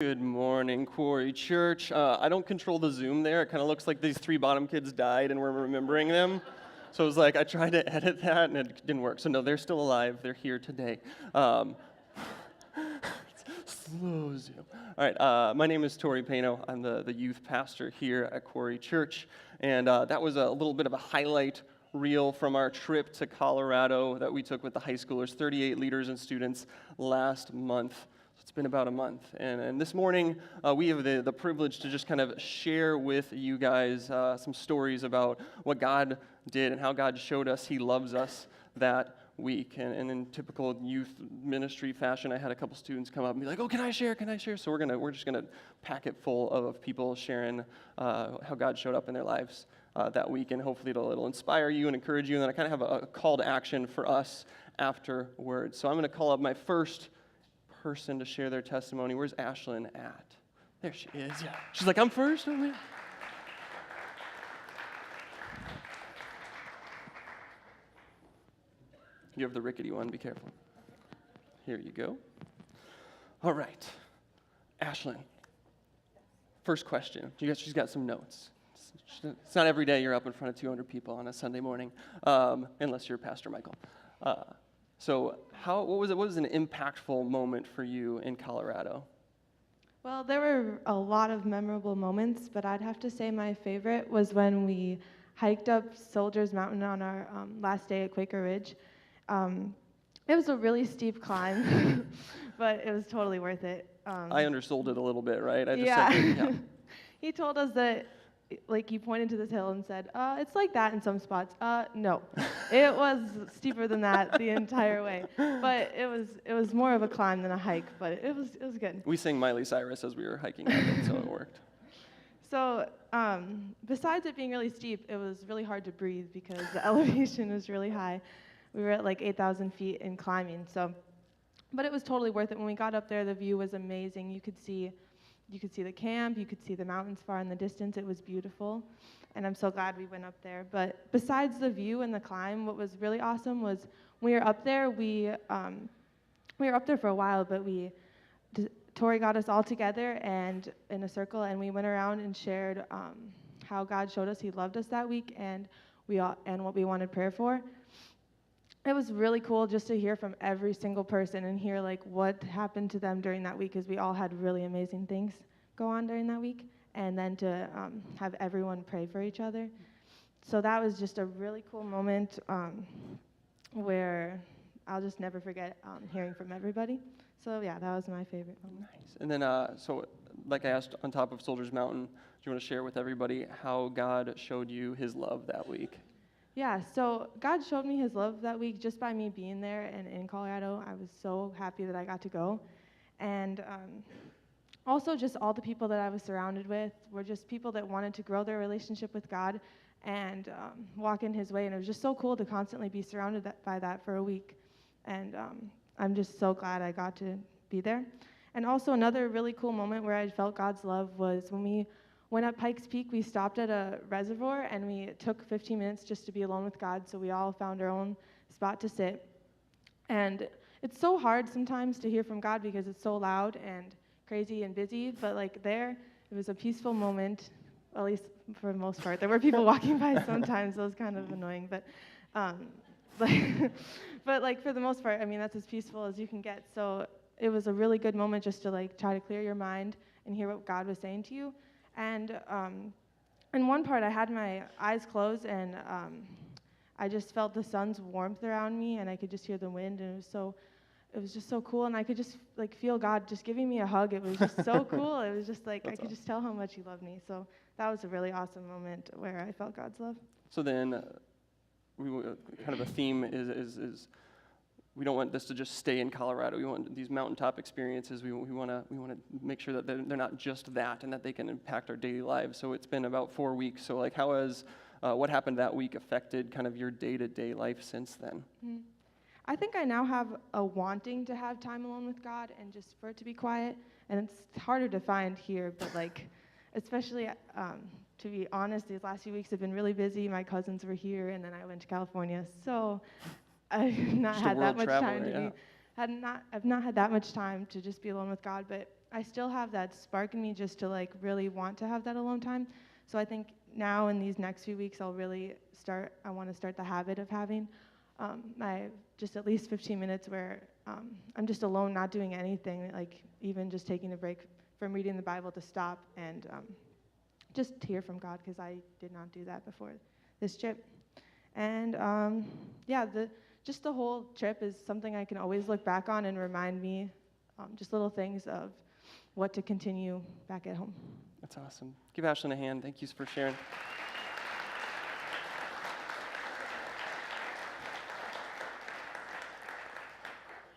Good morning, Quarry Church. I don't control the Zoom there. It kind of looks like these three bottom kids died and we're remembering them. So it was like, I tried to edit that and it didn't work. So no, they're still alive. They're here today. Slow Zoom. All right, my name is Tori Pano. I'm the youth pastor here at Quarry Church. And that was a little bit of a highlight reel from our trip to Colorado that we took with the high schoolers, 38 leaders and students last month. It's been about a month, and this morning we have the privilege to just kind of share with you guys some stories about what God did and how God showed us He loves us that week. And in typical youth ministry fashion, I had a couple students come up and be like, "Oh, can I share? Can I share?" So we're just gonna pack it full of people sharing how God showed up in their lives that week, and hopefully it'll inspire you and encourage you. And then I kind of have a call to action for us afterwards. So I'm going to call up my first person to share their testimony. Where's Ashlyn at? There she is. Yeah. She's like, "I'm first." Oh, man. You have the rickety one. Be careful. Here you go. All right. Ashlyn. First question. She's got some notes. It's not every day you're up in front of 200 people on a Sunday morning, unless you're Pastor Michael. So what was an impactful moment for you in Colorado? Well, there were a lot of memorable moments, but I'd have to say my favorite was when we hiked up Soldiers Mountain on our last day at Quaker Ridge. It was a really steep climb, but it was totally worth it. I undersold it a little bit, right? Yeah. He told us that, like, you pointed to this hill and said, it's like that in some spots. No, it was steeper than that the entire way. But it was more of a climb than a hike, but it was good. We sang Miley Cyrus as we were hiking up it, so it worked. So besides it being really steep, it was really hard to breathe because the elevation was really high. We were at like 8,000 feet in climbing. But it was totally worth it. When we got up there, the view was amazing. You could see the camp, you could see the mountains far in the distance. It was beautiful, and I'm so glad we went up there. But besides the view and the climb, what was really awesome was when we were up there, we were up there for a while, but Tori got us all together and in a circle, and we went around and shared how God showed us He loved us that week, and what we wanted prayer for. It was really cool just to hear from every single person and hear like what happened to them during that week, because we all had really amazing things go on during that week, and then to have everyone pray for each other. So that was just a really cool moment where I'll just never forget hearing from everybody. So yeah, that was my favorite moment. Nice. And then, so like I asked, on top of Soldiers Mountain, do you want to share with everybody how God showed you His love that week? Yeah, so God showed me His love that week just by me being there and in Colorado. I was so happy that I got to go. And also just all the people that I was surrounded with were just people that wanted to grow their relationship with God and walk in His way. And it was just so cool to constantly be surrounded by that for a week. And I'm just so glad I got to be there. And also another really cool moment where I felt God's love was when we went up Pikes Peak. We stopped at a reservoir, and we took 15 minutes just to be alone with God, so we all found our own spot to sit. And it's so hard sometimes to hear from God because it's so loud and crazy and busy, but like there, it was a peaceful moment, at least for the most part. There were people walking by sometimes, so it was kind of annoying, but like for the most part, I mean, that's as peaceful as you can get. So it was a really good moment just to like try to clear your mind and hear what God was saying to you. And in one part, I had my eyes closed, and I just felt the sun's warmth around me, and I could just hear the wind, and it was just so cool, and I could just like feel God just giving me a hug. It was just so cool. It was just like I could just tell how much He loved me. So that was a really awesome moment where I felt God's love. So then, kind of a theme is we don't want this to just stay in Colorado. We want these mountaintop experiences. We want to make sure that they're not just that, and that they can impact our daily lives. So it's been about 4 weeks. So like, how has what happened that week affected kind of your day-to-day life since then? Mm-hmm. I think I now have a wanting to have time alone with God and just for it to be quiet. And it's harder to find here, but like, especially to be honest, these last few weeks have been really busy. My cousins were here, and then I went to California. So I've not had that much time to be. I've not had that much time to just be alone with God, but I still have that spark in me just to like really want to have that alone time. So I think now in these next few weeks, I want to start the habit of having my just at least 15 minutes where I'm just alone, not doing anything, like even just taking a break from reading the Bible to stop and just hear from God, because I did not do that before this trip. And just the whole trip is something I can always look back on and remind me just little things of what to continue back at home. That's awesome. Give Ashlyn a hand. Thank you for sharing.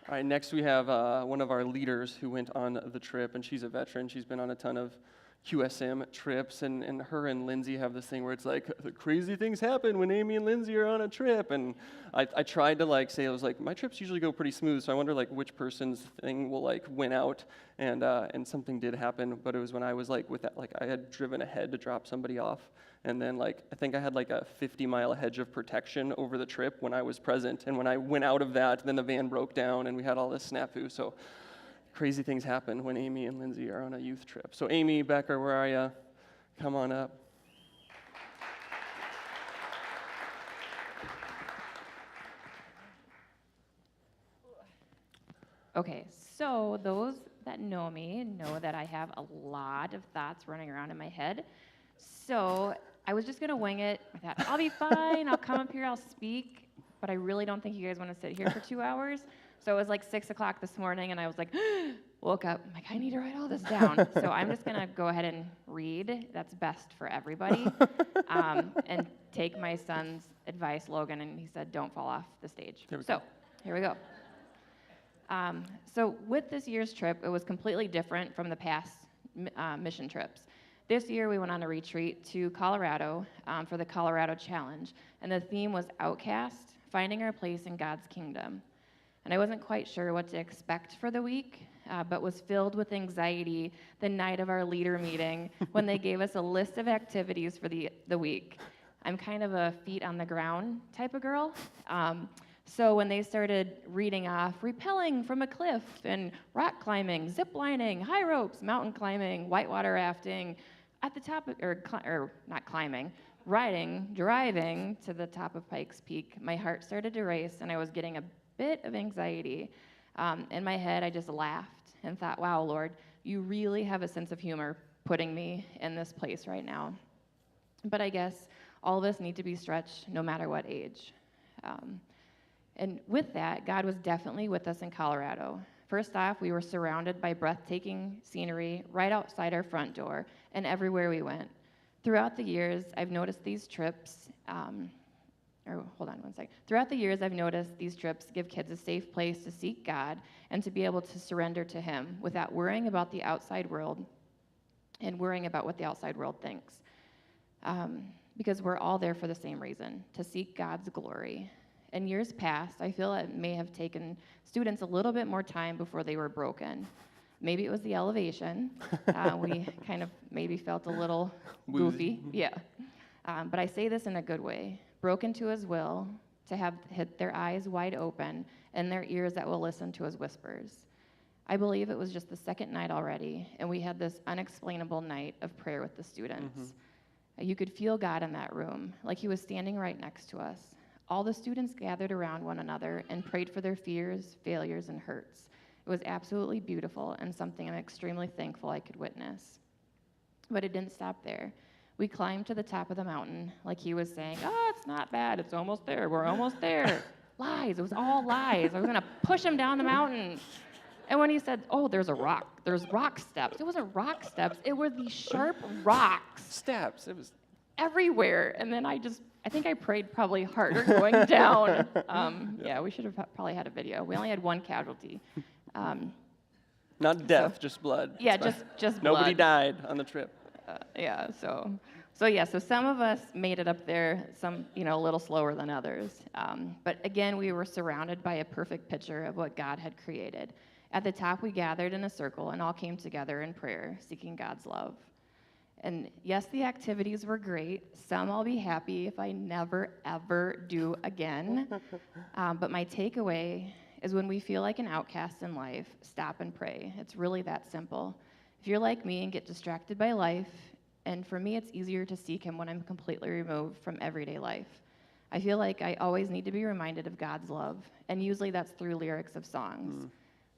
All right, next we have one of our leaders who went on the trip, and she's a veteran. She's been on a ton of QSM trips, and her and Lindsay have this thing where it's like, crazy things happen when Amy and Lindsay are on a trip, and I tried to like say, I was like, my trips usually go pretty smooth, so I wonder like which person's thing will like win out, and something did happen, but it was when I was like with that, like I had driven ahead to drop somebody off, and then like I think I had like a 50-mile hedge of protection over the trip when I was present, and when I went out of that, then the van broke down, and we had all this snafu, so crazy things happen when Amy and Lindsay are on a youth trip. So Amy, Becker, where are you? Come on up. Okay, so those that know me know that I have a lot of thoughts running around in my head. So I was just going to wing it. I thought, I'll be fine. I'll come up here. I'll speak. But I really don't think you guys want to sit here for 2 hours. So it was like 6 o'clock this morning, and I was like, woke up. I'm like, I need to write all this down. So I'm just going to go ahead and read. That's best for everybody. And take my son's advice, Logan, and he said, don't fall off the stage. Here we go. So with this year's trip, it was completely different from the past mission trips. This year, we went on a retreat to Colorado for the Colorado Challenge, and the theme was Outcast, finding our place in God's kingdom. And I wasn't quite sure what to expect for the week, but was filled with anxiety the night of our leader meeting when they gave us a list of activities for the week. I'm kind of a feet on the ground type of girl. So when they started reading off rappelling from a cliff and rock climbing, zip lining, high ropes, mountain climbing, whitewater rafting, at the top of, not climbing, driving to the top of Pikes Peak, my heart started to race and I was getting a bit of anxiety. In my head, I just laughed and thought, wow, Lord, you really have a sense of humor putting me in this place right now. But I guess all of us need to be stretched no matter what age. And with that, God was definitely with us in Colorado. First off, we were surrounded by breathtaking scenery right outside our front door and everywhere we went. Throughout the years, I've noticed these trips, Throughout the years, I've noticed these trips give kids a safe place to seek God and to be able to surrender to Him without worrying about the outside world and worrying about what the outside world thinks. Because we're all there for the same reason, to seek God's glory. In years past, I feel it may have taken students a little bit more time before they were broken. Maybe it was the elevation. We kind of maybe felt a little goofy. Yeah. But I say this in a good way. Broken to His will, to have their eyes wide open and their ears that will listen to His whispers. I believe it was just the second night already, and we had this unexplainable night of prayer with the students. Mm-hmm. You could feel God in that room, like He was standing right next to us. All the students gathered around one another and prayed for their fears, failures, and hurts. It was absolutely beautiful and something I'm extremely thankful I could witness. But it didn't stop there. We climbed to the top of the mountain, like He was saying, oh, it's not bad, it's almost there, we're almost there. Lies, it was all lies. I was gonna push Him down the mountain. And when He said, oh, there's rock steps, it wasn't rock steps, it were these sharp rocks. Steps, it was everywhere. And then I think I prayed probably harder going down. Yeah, we should have probably had a video. We only had one casualty. Not death, just blood. Yeah, just blood. Nobody died on the trip. So some of us made it up there, some, a little slower than others. But again, we were surrounded by a perfect picture of what God had created. At the top, we gathered in a circle and all came together in prayer, seeking God's love. And yes, the activities were great. Some I'll be happy if I never, ever do again. But my takeaway is when we feel like an outcast in life, stop and pray. It's really that simple. If you're like me and get distracted by life, and for me, it's easier to seek him when I'm completely removed from everyday life. I feel like I always need to be reminded of God's love, and usually that's through lyrics of songs.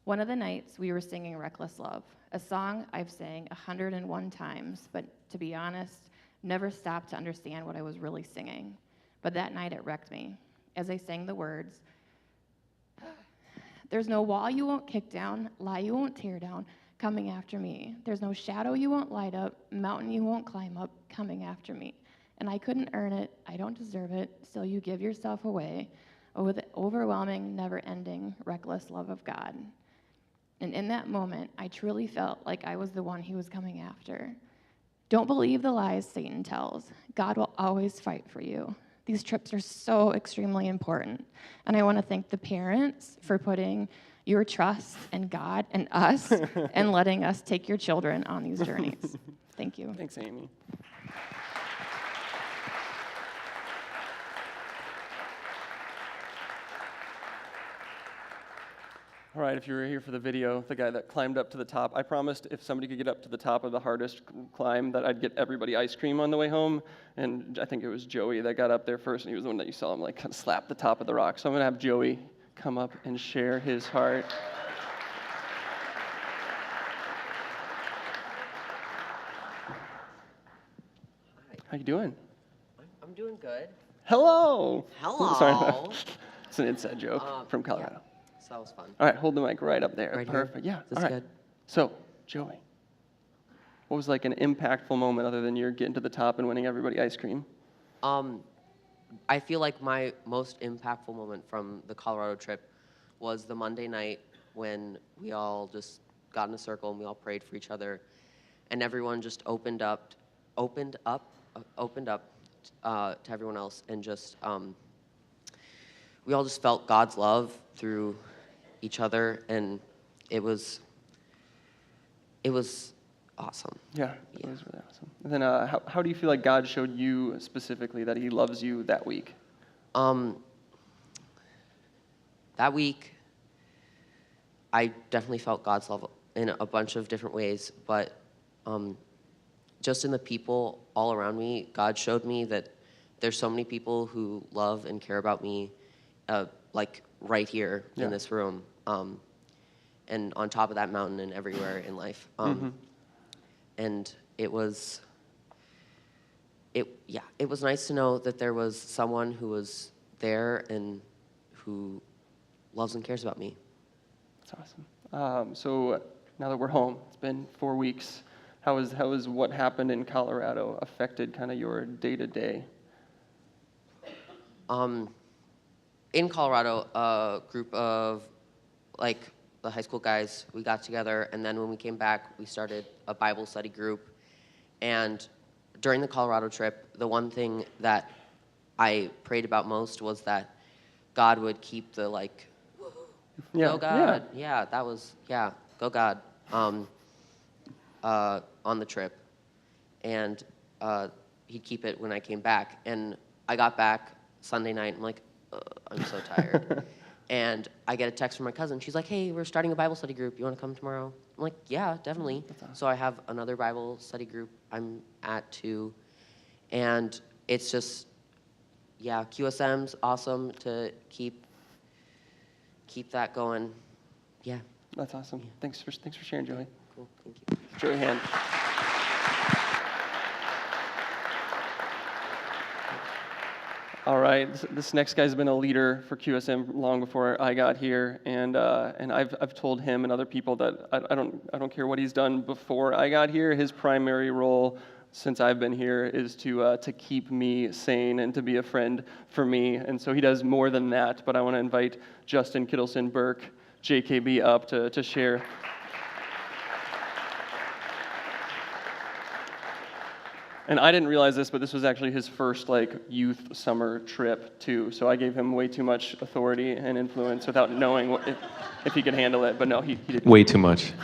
One of the nights, we were singing Reckless Love, a song I've sang 101 times, but to be honest, never stopped to understand what I was really singing. But that night, it wrecked me. As I sang the words, there's no wall you won't kick down, lie you won't tear down, coming after me. There's no shadow you won't light up, mountain you won't climb up, coming after me. And I couldn't earn it, I don't deserve it, still you give yourself away, with the overwhelming, never-ending, reckless love of God. And in that moment, I truly felt like I was the one he was coming after. Don't believe the lies Satan tells. God will always fight for you. These trips are so extremely important. And I want to thank the parents for putting your trust in God and us and letting us take your children on these journeys. Thank you. Thanks, Amy. All right, if you were here for the video, the guy that climbed up to the top, I promised if somebody could get up to the top of the hardest climb that I'd get everybody ice cream on the way home. And I think it was Joey that got up there first, and he was the one that you saw him like kind of slap the top of the rock. So I'm gonna have Joey come up and share his heart. How you doing? I'm doing good. Hello. Hello. Sorry, it's an inside joke from Colorado. Yeah, so that was fun. All right, hold the mic right up there. Right here? Perfect. Yeah. Is this all right. good? So, Joey, what was like an impactful moment other than you're getting to the top and winning everybody ice cream? I feel like my most impactful moment from the Colorado trip was the Monday night when we all just got in a circle and we all prayed for each other, and everyone just opened up to everyone else, and just we all just felt God's love through each other, and it was awesome. Yeah, it was really awesome. And then how do you feel like God showed you specifically that he loves you that week? That week, I definitely felt God's love in a bunch of different ways, but just in the people all around me, God showed me that there's so many people who love and care about me, like right here in this room, and on top of that mountain and everywhere in life. And it was nice to know that there was someone who was there and who loves and cares about me. That's awesome. So now that we're home, it's been 4 weeks. How is what happened in Colorado affected kind of your day-to-day? In Colorado, a group of like the high school guys, we got together, and then when we came back, we started a Bible study group. And during the Colorado trip, the one thing that I prayed about most was that God would keep the go God, go God, on the trip, and he'd keep it when I came back. And I got back Sunday night, I'm like, I'm so tired. And I get a text from my cousin. She's like, hey, we're starting a Bible study group. You want to come tomorrow? I'm like, yeah, definitely. Awesome. So I have another Bible study group I'm at too. And it's just, QSM's awesome to keep that going. Yeah. That's awesome. Yeah. Thanks for sharing, Joey. Cool, thank you. Joey hand. All right, this next guy's been a leader for QSM long before I got here, and I've told him and other people that I don't care what he's done before I got here. His primary role since I've been here is to keep me sane and to be a friend for me, and so he does more than that. But I want to invite Justin Kittleson Burke, JKB, up to share. And I didn't realize this, but this was actually his first youth summer trip too. So I gave him way too much authority and influence without knowing if he could handle it. But no, he didn't. Way too much.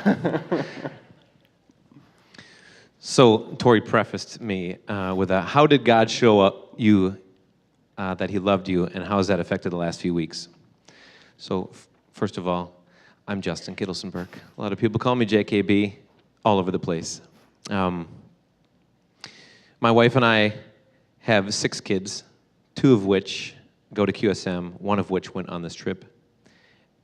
So Tori prefaced me with how did God show up you that he loved you, and how has that affected the last few weeks? So first of all, I'm Justin Kittlesenberg. A lot of people call me JKB all over the place. My wife and I have 6 kids, 2 of which go to QSM, 1 of which went on this trip.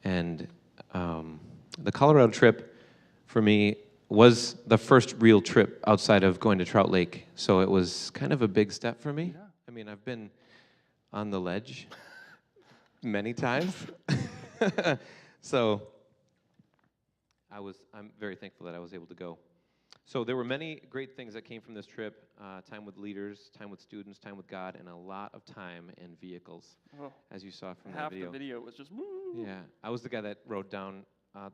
And the Colorado trip, for me, was the first real trip outside of going to Trout Lake. So it was kind of a big step for me. Yeah. I mean, I've been on the ledge many times. So I'm very thankful that I was able to go. So there were many great things that came from this trip, time with leaders, time with students, time with God, and a lot of time in vehicles, Oh, as you saw from that half video. the video was just woo. Yeah, I was the guy that rode down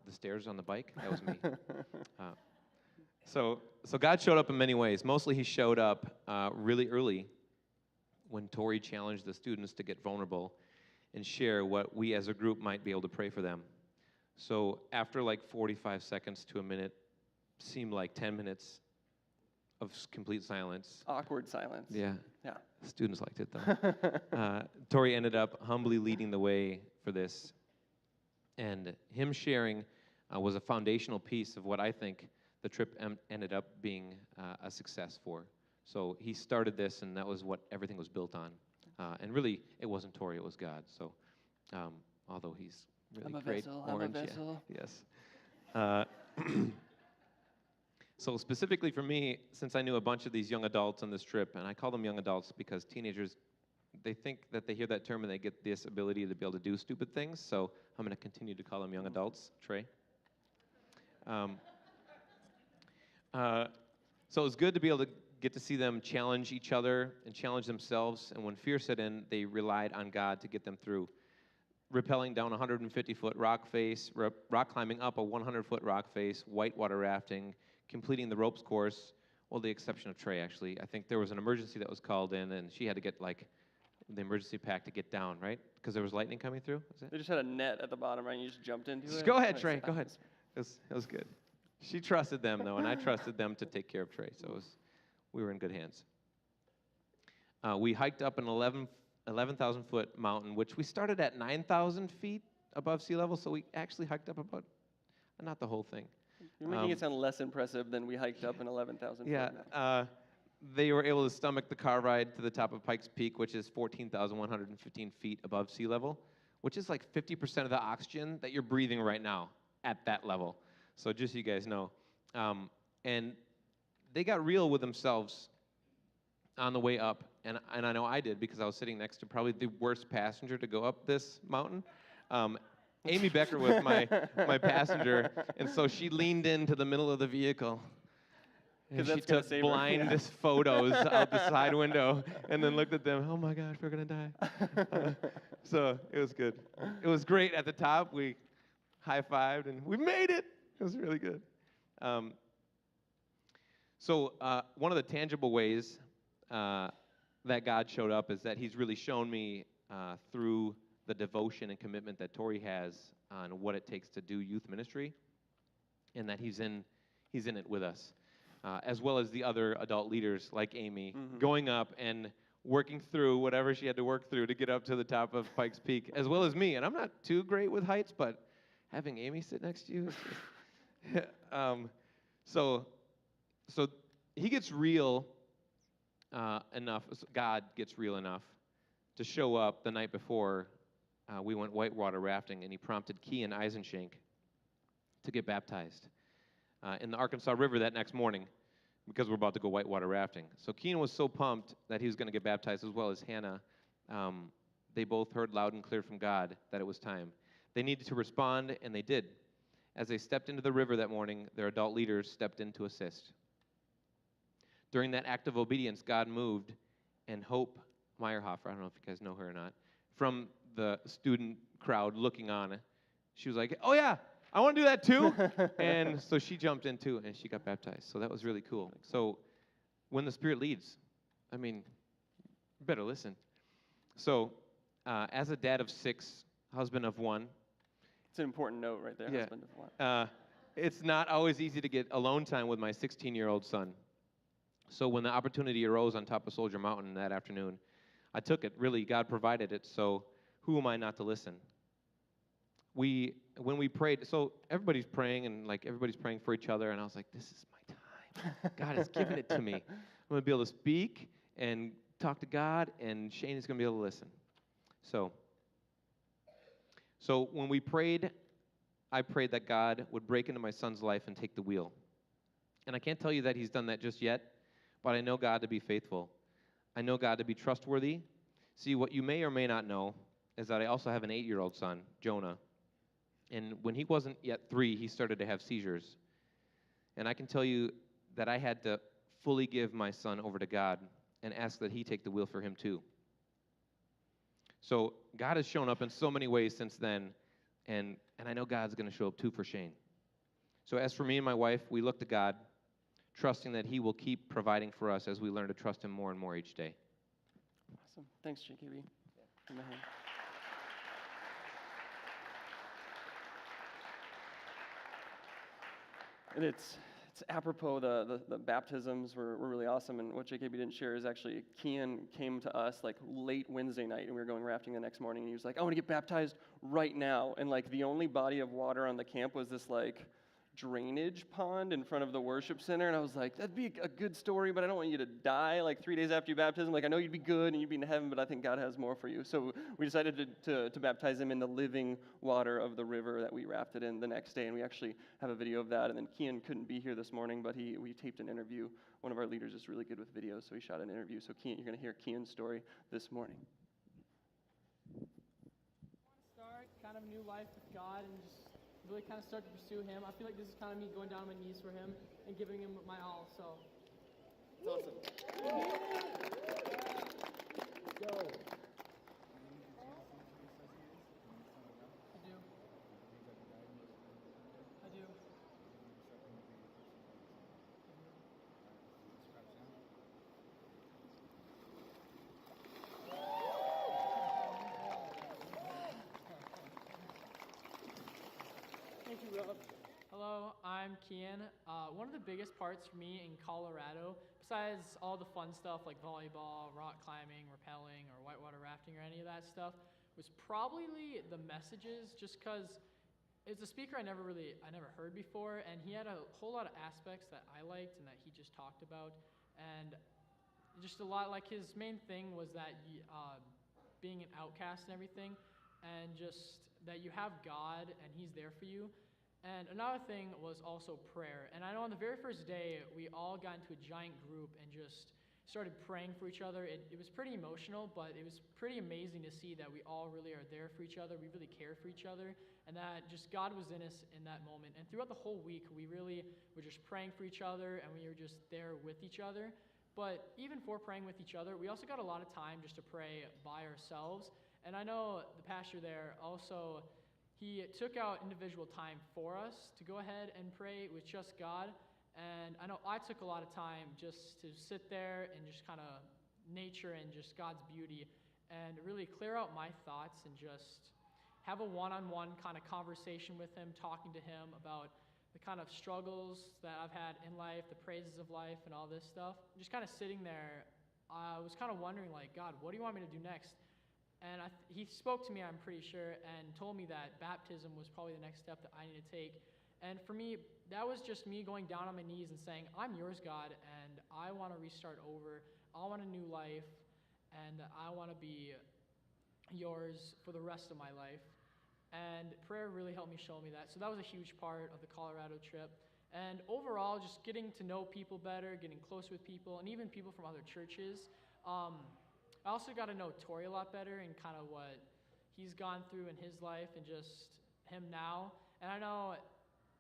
the stairs on the bike. That was me. So God showed up in many ways. Mostly he showed up really early when Tori challenged the students to get vulnerable and share what we as a group might be able to pray for them. So after like 45 seconds to a minute, seemed like 10 minutes of complete silence. Awkward silence. Yeah. Yeah. Students liked it, though. Tori ended up humbly leading the way for this. And him sharing was a foundational piece of what I think the trip ended up being a success for. So he started this, and that was what everything was built on. And really, it wasn't Tori, it was God. So although he's really I'm a great vessel, orange. I'm a vessel. Yeah. Yes. So specifically for me, since I knew a bunch of these young adults on this trip, and I call them young adults because teenagers, they think that they hear that term and they get this ability to be able to do stupid things, so I'm going to continue to call them young adults. Trey? So it was good to be able to get to see them challenge each other and challenge themselves, and when fear set in, they relied on God to get them through. Rappelling down a 150-foot rock face, rock climbing up a 100-foot rock face, whitewater rafting, completing the ropes course, well, the exception of Trey, actually. I think there was an emergency that was called in, and she had to get, like, the emergency pack to get down, right? Because there was lightning coming through? Was They it? just had a net at the bottom, right? And you just jumped into it. Go ahead, Nice. Trey, go ahead. It was good. She trusted them, though, and I trusted them to take care of Trey, so we were in good hands. We hiked up an 11,000-foot mountain, which we started at 9,000 feet above sea level, so we actually hiked up about, not the whole thing. You're making it sound less impressive than we hiked up an 11,000 Yeah, foot. they were able to stomach the car ride to the top of Pikes Peak, which is 14,115 feet above sea level, which is like 50% of the oxygen that you're breathing right now at that level. So just so you guys know. And they got real with themselves on the way up, and I know I did because I was sitting next to probably the worst passenger to go up this mountain. Amy Becker was my passenger, and so she leaned into the middle of the vehicle. And she took blind photos out the side window and then looked at them, oh my gosh, we're going to die. So it was good. It was great at the top. We high-fived, and we made it. It was really good. So one of the tangible ways that God showed up is that he's really shown me through the devotion and commitment that Tori has on what it takes to do youth ministry, and that he's in it with us, as well as the other adult leaders like Amy, going up and working through whatever she had to work through to get up to the top of Pikes Peak, as well as me. And I'm not too great with heights, but having Amy sit next to you is just so he gets real enough, God gets real enough to show up the night before we went whitewater rafting, and he prompted Key and Eisenshank to get baptized in the Arkansas River that next morning because we're about to go whitewater rafting. So Keenan was so pumped that he was going to get baptized, as well as Hannah. They both heard loud and clear from God that it was time. They needed to respond, and they did. As they stepped into the river that morning, their adult leaders stepped in to assist. During that act of obedience, God moved, and Hope Meyerhofer, I don't know if you guys know her or not, from the student crowd looking on, she was like, oh yeah, I want to do that too. And so she jumped in too, and she got baptized. So that was really cool. So when the Spirit leads, I mean, you better listen. So as a dad of 6, husband of 1. It's an important note right there, Yeah. husband of 1. It's not always easy to get alone time with my 16-year-old son. So when the opportunity arose on top of Soldier Mountain that afternoon, I took it. Really, God provided it, so who am I not to listen? when we prayed, so everybody's praying and like everybody's praying for each other, and I was like, this is my time. God has given it to me. I'm going to be able to speak and talk to God, and Shane is going to be able to listen. So when we prayed, I prayed that God would break into my son's life and take the wheel. And I can't tell you that he's done that just yet, but I know God to be faithful. I know God to be trustworthy. See, what you may or may not know is that I also have an 8-year-old son, Jonah. And when he wasn't yet 3, he started to have seizures. And I can tell you that I had to fully give my son over to God and ask that he take the wheel for him too. So God has shown up in so many ways since then, and I know God's going to show up too for Shane. So as for me and my wife, we look to God, trusting that he will keep providing for us as we learn to trust him more and more each day. Awesome. Thanks, JKB. Give him a hand. And it's apropos, the baptisms were really awesome, and what JKB didn't share is actually Kian came to us like late Wednesday night, and we were going rafting the next morning, and he was like, I want to get baptized right now, and like the only body of water on the camp was this like drainage pond in front of the worship center, and I was like, that'd be a good story, but I don't want you to die like 3 days after your baptism. Like, I know you'd be good and you'd be in heaven, but I think God has more for you. So we decided to baptize him in the living water of the river that we rafted in the next day, and we actually have a video of that. And then Kian couldn't be here this morning, but we taped an interview. One of our leaders is really good with videos, so he shot an interview. So Kian, you're going to hear Kian's story this morning. Start kind of a new life with God and just really kind of start to pursue him. I feel like this is kind of me going down on my knees for him and giving him my all, so it's awesome. Let's go. I do. Thank you, Rob. Hello, I'm Kian. One of the biggest parts for me in Colorado, besides all the fun stuff like volleyball, rock climbing, rappelling, or whitewater rafting, or any of that stuff, was probably the messages, just because it's a speaker I never heard before, and he had a whole lot of aspects that I liked and that he just talked about, and just a lot, like his main thing was that being an outcast and everything, and just that you have God and he's there for you. And another thing was also prayer. And I know on the very first day, we all got into a giant group and just started praying for each other. It was pretty emotional, but it was pretty amazing to see that we all really are there for each other. We really care for each other, and that just God was in us in that moment. And throughout the whole week, we really were just praying for each other, and we were just there with each other. But even for praying with each other, we also got a lot of time just to pray by ourselves. And I know the pastor there also, he took out individual time for us to go ahead and pray with just God. And I know I took a lot of time just to sit there and just kind of nature and just God's beauty and really clear out my thoughts and just have a one-on-one kind of conversation with him, talking to him about the kind of struggles that I've had in life, the praises of life, and all this stuff. Just kind of sitting there, I was kind of wondering, like, God, what do you want me to do next? And he spoke to me, I'm pretty sure, and told me that baptism was probably the next step that I need to take. And for me, that was just me going down on my knees and saying, I'm yours, God, and I want to restart over. I want a new life, and I want to be yours for the rest of my life. And prayer really helped me show me that. So that was a huge part of the Colorado trip. And overall, just getting to know people better, getting close with people, and even people from other churches. I also got to know Tori a lot better and kind of what he's gone through in his life and just him now. And I know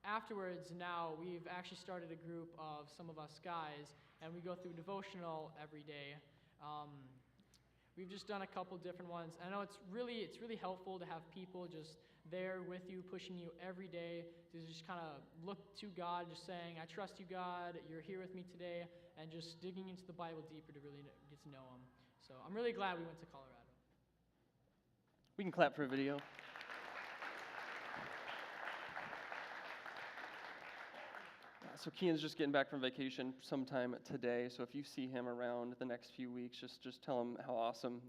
afterwards now we've actually started a group of some of us guys, and we go through devotional every day. We've just done a couple different ones. I know it's really helpful to have people just there with you, pushing you every day to just kind of look to God, just saying, I trust you, God, you're here with me today, and just digging into the Bible deeper to really get to know him. So I'm really glad we went to Colorado. We can clap for a video. So Kian's just getting back from vacation sometime today, so if you see him around the next few weeks, just tell him how awesome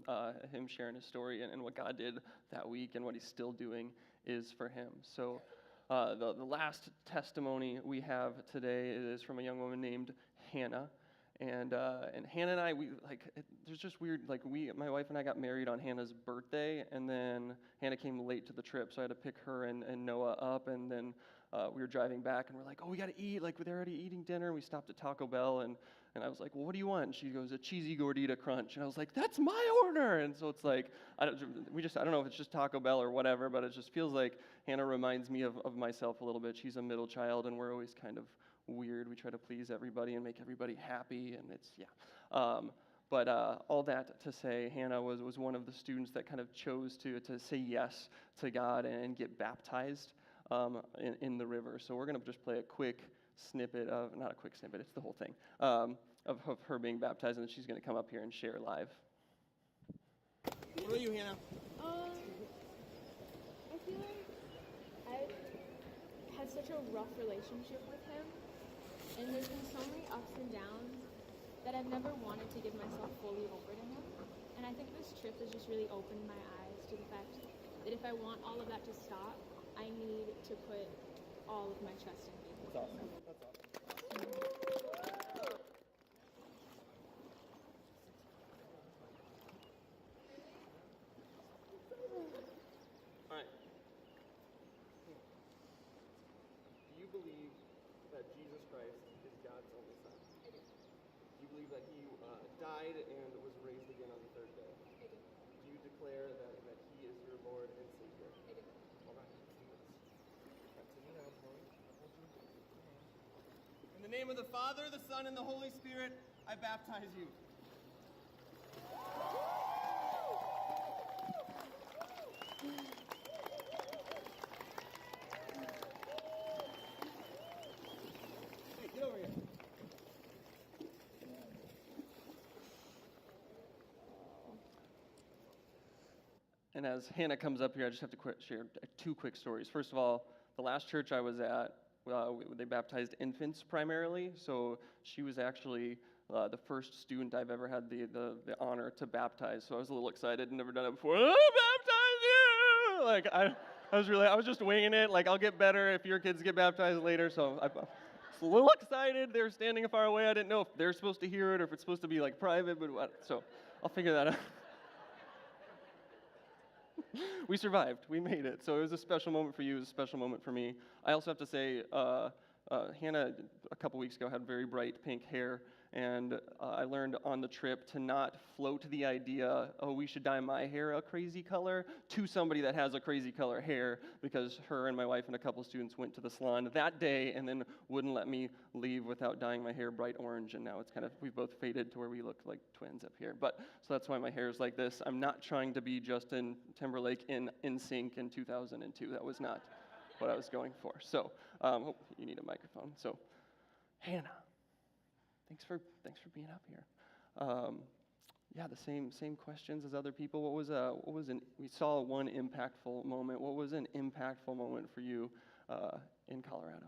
him sharing his story and what God did that week and what he's still doing is for him. So the last testimony we have today is from a young woman named Hannah. And Hannah and I, there's just weird, my wife and I got married on Hannah's birthday, and then Hannah came late to the trip, so I had to pick her and Noah up, and then we were driving back, and we're like, oh, we got to eat, they're already eating dinner. We stopped at Taco Bell, and I was like, well, what do you want? And she goes, a cheesy gordita crunch, and I was like, that's my order. And so it's like, I don't know if it's just Taco Bell or whatever, but it just feels like Hannah reminds me of myself a little bit. She's a middle child, and we're always kind of weird. We try to please everybody and make everybody happy, and it's, yeah. But all that to say, Hannah was one of the students that kind of chose to say yes to God and get baptized in the river. So we're going to just play a quick snippet of, not a quick snippet, it's the whole thing, of her being baptized, and then she's going to come up here and share live. What about you, Hannah? I feel like I've had such a rough relationship with him, and there's been so many ups and downs that I've never wanted to give myself fully over to him. And I think this trip has just really opened my eyes to the fact that if I want all of that to stop, I need to put all of my trust in him. That's awesome. That's awesome. All right. Do you believe that Jesus Christ is God's only Son? I do. Do you believe that he died and was raised again on the third day? I do. Do you declare that he is your Lord and Savior? I do. All right, let's do this. In the name of the Father, the Son, and the Holy Spirit, I baptize you. Hey, get over here. And as Hannah comes up here, I just have to share two quick stories. First of all, the last church I was at, they baptized infants primarily, so she was actually the first student I've ever had the honor to baptize. So I was a little excited, never done it before. Oh, baptize you! I was just winging it. I'll get better if your kids get baptized later. So I was a little excited. They were standing far away. I didn't know if they're supposed to hear it or if it's supposed to be private, but so I'll figure that out. We survived. We made it. So it was a special moment for you. It was a special moment for me. I also have to say, Hannah, a couple weeks ago, had very bright pink hair, and I learned on the trip to not float the idea, oh, we should dye my hair a crazy color, to somebody that has a crazy color hair, because her and my wife and a couple students went to the salon that day and then wouldn't let me leave without dyeing my hair bright orange, and now it's we've both faded to where we look like twins up here. But so that's why my hair is like this. I'm not trying to be Justin Timberlake in NSYNC in 2002. That was not what I was going for. So, you need a microphone. So, Hannah, thanks for being up here. Yeah, the same questions as other people. We saw one impactful moment. What was an impactful moment for you in Colorado?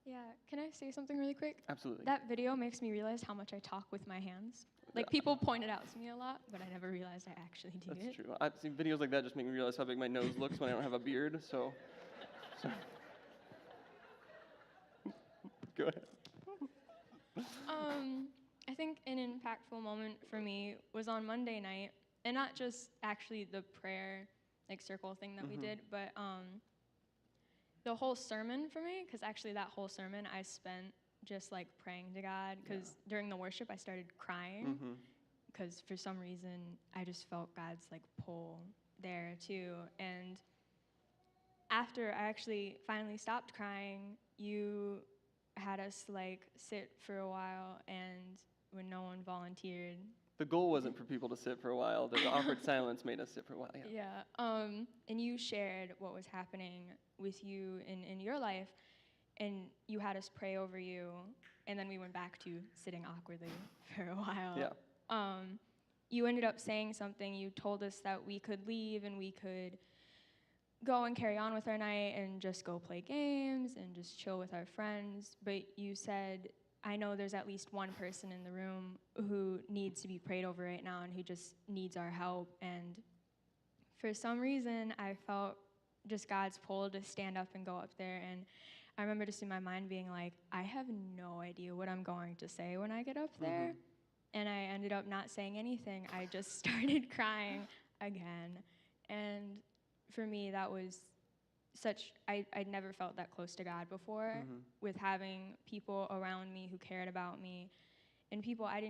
Yeah, can I say something really quick? Absolutely. That video makes me realize how much I talk with my hands. People point it out to me a lot, but I never realized I actually do it. That's true. I've seen videos like that just make me realize how big my nose looks when I don't have a beard, so. Go ahead. I think an impactful moment for me was on Monday night, and not just actually the prayer, circle thing that we did, but the whole sermon for me, because actually that whole sermon I spent just praying to God, because during the worship I started crying, because for some reason I just felt God's pull there too. And after I actually finally stopped crying, you had us sit for a while, and when no one volunteered. The goal wasn't for people to sit for a while. The awkward silence made us sit for a while. Yeah. And you shared what was happening with you in your life, and you had us pray over you, and then we went back to sitting awkwardly for a while. Yeah. You ended up saying something. You told us that we could leave and we could go and carry on with our night and just go play games and just chill with our friends. But you said, I know there's at least one person in the room who needs to be prayed over right now and who just needs our help. And for some reason, I felt just God's pull to stand up and go up there. And I remember just in my mind being like, I have no idea what I'm going to say when I get up there. And I ended up not saying anything. I just started crying again. And for me, that was I'd never felt that close to God before, with having people around me who cared about me, and people I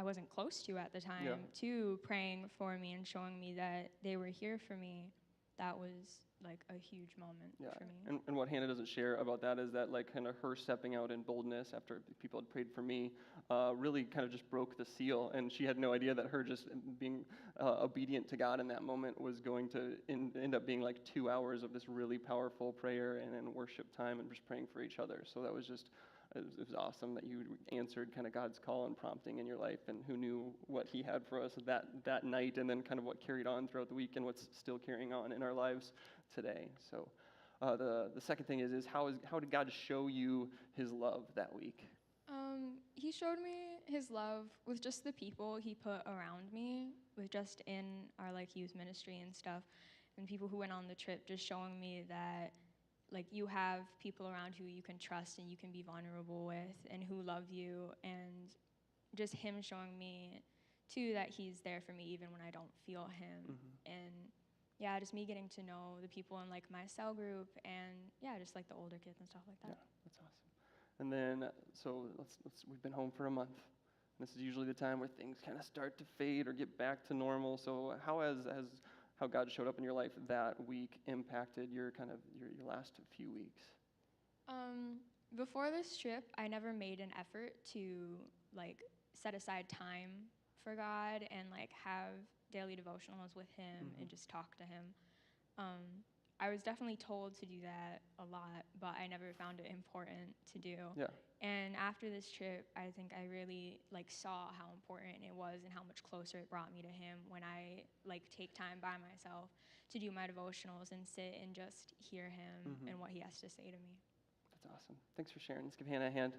wasn't close to at the time, too, praying for me and showing me that they were here for me. That was like a huge moment for me. And what Hannah doesn't share about that is that like kind of her stepping out in boldness after people had prayed for me really kind of just broke the seal, and she had no idea that her just being obedient to God in that moment was going to end up being like 2 hours of this really powerful prayer and worship time and just praying for each other. So that was just, it was awesome that you answered kind of God's call and prompting in your life, and who knew what he had for us that night, and then kind of what carried on throughout the week and what's still carrying on in our lives today. So the second thing is how did God show you his love that week? He showed me his love with just the people he put around me, with just in our like youth ministry and stuff, and people who went on the trip, just showing me that like you have people around who you can trust and you can be vulnerable with and who love you, and just him showing me too that he's there for me even when I don't feel him. And yeah, just me getting to know the people in like my cell group, and yeah, just like the older kids and stuff like that. Yeah, that's awesome. And then, so we've been home for a month. This is usually the time where things kind of start to fade or get back to normal. So how has how God showed up in your life that week impacted your kind of your last few weeks? Before this trip, I never made an effort to like set aside time for God and like have daily devotionals with him and just talk to him. I was definitely told to do that a lot, but I never found it important to do. Yeah. And after this trip, I think I really like saw how important it was and how much closer it brought me to him when I like take time by myself to do my devotionals and sit and just hear him and what he has to say to me. That's awesome. Thanks for sharing. Let's give Hannah a hand.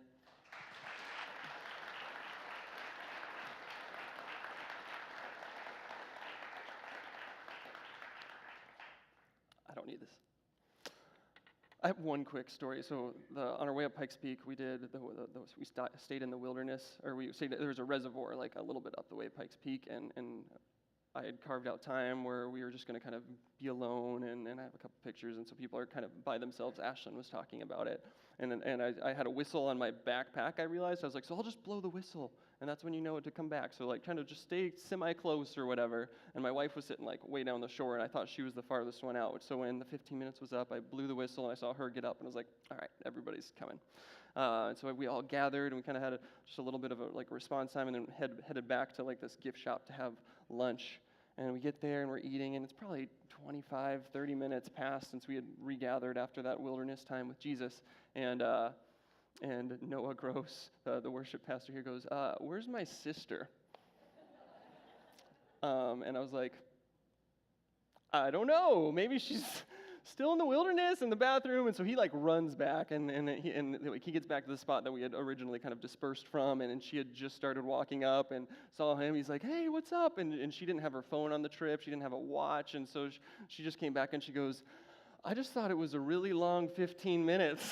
I don't need this. I have one quick story. So on our way up Pikes Peak, we did stayed in the wilderness, or we stayed. There was a reservoir like a little bit up the way of Pikes Peak, and I had carved out time where we were just going to kind of be alone, and I have a couple pictures, and so people are kind of by themselves. Ashlyn was talking about it, and I had a whistle on my backpack. I realized I was like, so I'll just blow the whistle, and that's when you know it to come back. So like trying to just stay semi-close or whatever. And my wife was sitting like way down the shore, and I thought she was the farthest one out. So when the 15 minutes was up, I blew the whistle, and I saw her get up, and I was like, all right, everybody's coming. And so we all gathered, and we kind of had just a little bit of a like response time, and then headed back to like this gift shop to have lunch. And we get there, and we're eating, and it's probably 25, 30 minutes past since we had regathered after that wilderness time with Jesus. And Noah Gross, the worship pastor here, goes, where's my sister? And I was like, I don't know. Maybe she's still in the wilderness in the bathroom. And so he like runs back, and he gets back to the spot that we had originally kind of dispersed from, and she had just started walking up and saw him. He's like, hey, what's up? And she didn't have her phone on the trip. She didn't have a watch. And so she just came back, and she goes, I just thought it was a really long 15 minutes.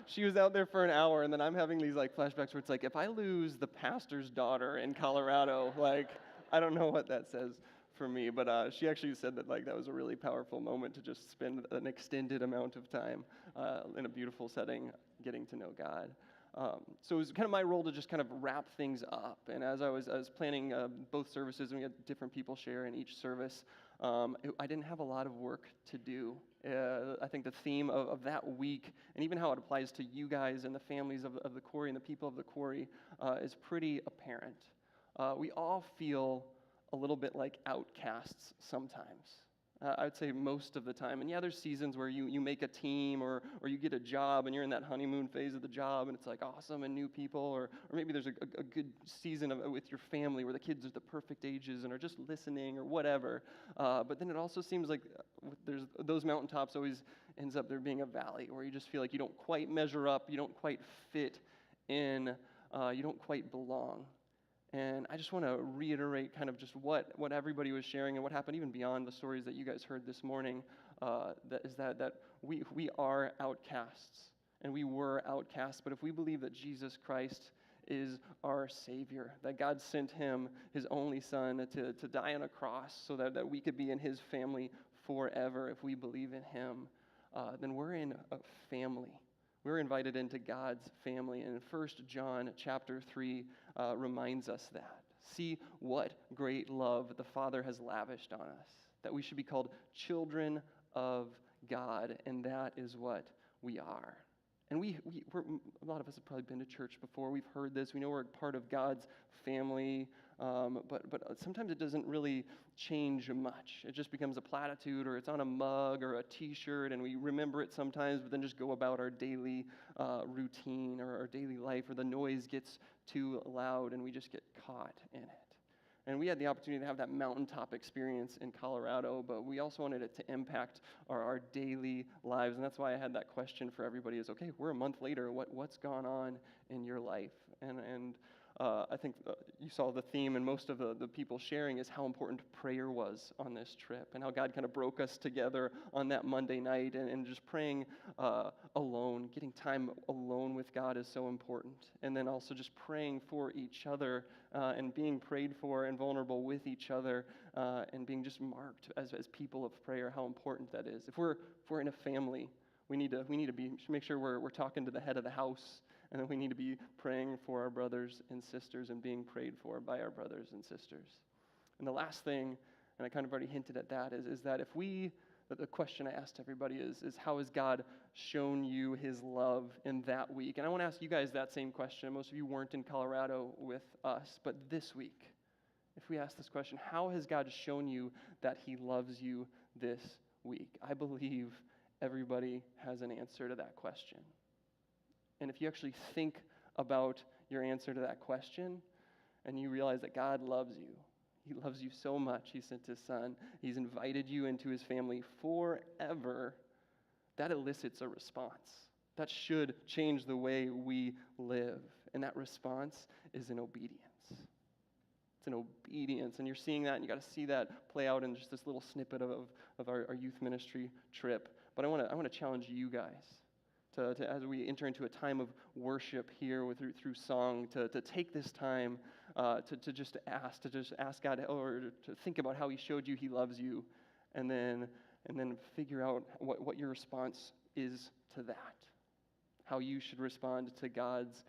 She was out there for an hour, and then I'm having these like flashbacks where it's like, if I lose the pastor's daughter in Colorado, like, I don't know what that says for me, but she actually said that like that was a really powerful moment to just spend an extended amount of time in a beautiful setting getting to know God. So it was kind of my role to just kind of wrap things up. And as I was planning both services, and we had different people share in each service, I didn't have a lot of work to do. I think the theme of that week, and even how it applies to you guys and the families of the Quarry and the people of the Quarry, is pretty apparent. We all feel a little bit like outcasts sometimes. I would say most of the time. And yeah, there's seasons where you make a team or you get a job and you're in that honeymoon phase of the job and it's like awesome and new people, or maybe there's a good season with your family where the kids are the perfect ages and are just listening or whatever. But then it also seems like there's those mountaintops always ends up there being a valley where you just feel like you don't quite measure up, you don't quite fit in, you don't quite belong. And I just want to reiterate kind of just what everybody was sharing and what happened even beyond the stories that you guys heard this morning, that we are outcasts, and we were outcasts. But if we believe that Jesus Christ is our Savior, that God sent him, his only Son, to die on a cross so that we could be in his family forever, if we believe in him, then we're in a family. We're invited into God's family. And 1 John chapter 3 reminds us that. See what great love the Father has lavished on us, that we should be called children of God, and that is what we are. And we're, a lot of us have probably been to church before. We've heard this. We know we're part of God's family, but sometimes it doesn't really change much. It just becomes a platitude, or it's on a mug or a T-shirt, and we remember it sometimes, but then just go about our daily routine or our daily life, or the noise gets too loud, and we just get caught in it. And we had the opportunity to have that mountaintop experience in Colorado, but we also wanted it to impact our daily lives. And that's why I had that question for everybody is, okay, we're a month later, what's gone on in your life? And I think you saw the theme, and most of the people sharing is how important prayer was on this trip, and how God kind of broke us together on that Monday night, and just praying alone, getting time alone with God is so important. And then also just praying for each other, and being prayed for and vulnerable with each other, and being just marked as people of prayer, how important that is. If we're in a family, we need to make sure we're talking to the head of the house, and then we need to be praying for our brothers and sisters and being prayed for by our brothers and sisters. And the last thing, and I kind of already hinted at that, is that the question I asked everybody is how has God shown you his love in that week? And I want to ask you guys that same question. Most of you weren't in Colorado with us, but this week, if we ask this question, how has God shown you that he loves you this week? I believe everybody has an answer to that question. And if you actually think about your answer to that question, and you realize that God loves you, he loves you so much, he sent his Son, he's invited you into his family forever, that elicits a response. That should change the way we live. And that response is an obedience. It's an obedience, and you're seeing that, and you got to see that play out in just this little snippet of our youth ministry trip. But I want to challenge you guys to as we enter into a time of worship here through song, to take this time to just ask God, or to think about how he showed you he loves you, and then figure out what your response is to that, how you should respond to God's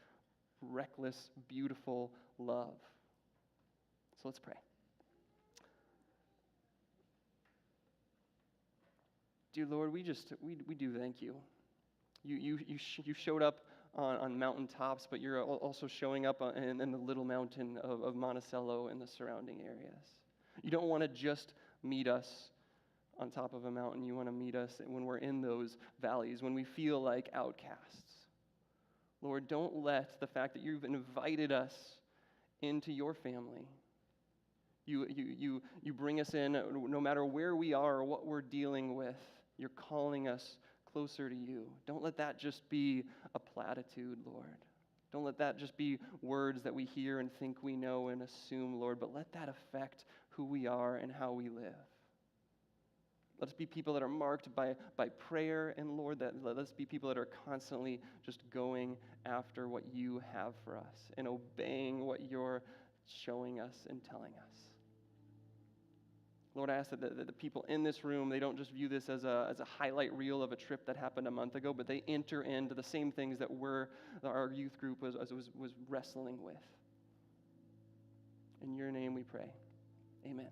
reckless, beautiful love. So let's pray. Dear Lord, we do thank you. You showed up on mountaintops, but you're also showing up in the little mountain of Monticello and the surrounding areas. You don't want to just meet us on top of a mountain. You want to meet us when we're in those valleys, when we feel like outcasts. Lord, don't let the fact that you've invited us into your family, you bring us in no matter where we are or what we're dealing with. You're calling us closer to you. Don't let that just be a platitude, Lord. Don't let that just be words that we hear and think we know and assume, Lord, but let that affect who we are and how we live. Let us be people that are marked by prayer, and Lord, let us be people that are constantly just going after what you have for us and obeying what you're showing us and telling us. Lord, I ask that the people in this room, they don't just view this as a highlight reel of a trip that happened a month ago, but they enter into the same things that our youth group was wrestling with. In your name we pray. Amen.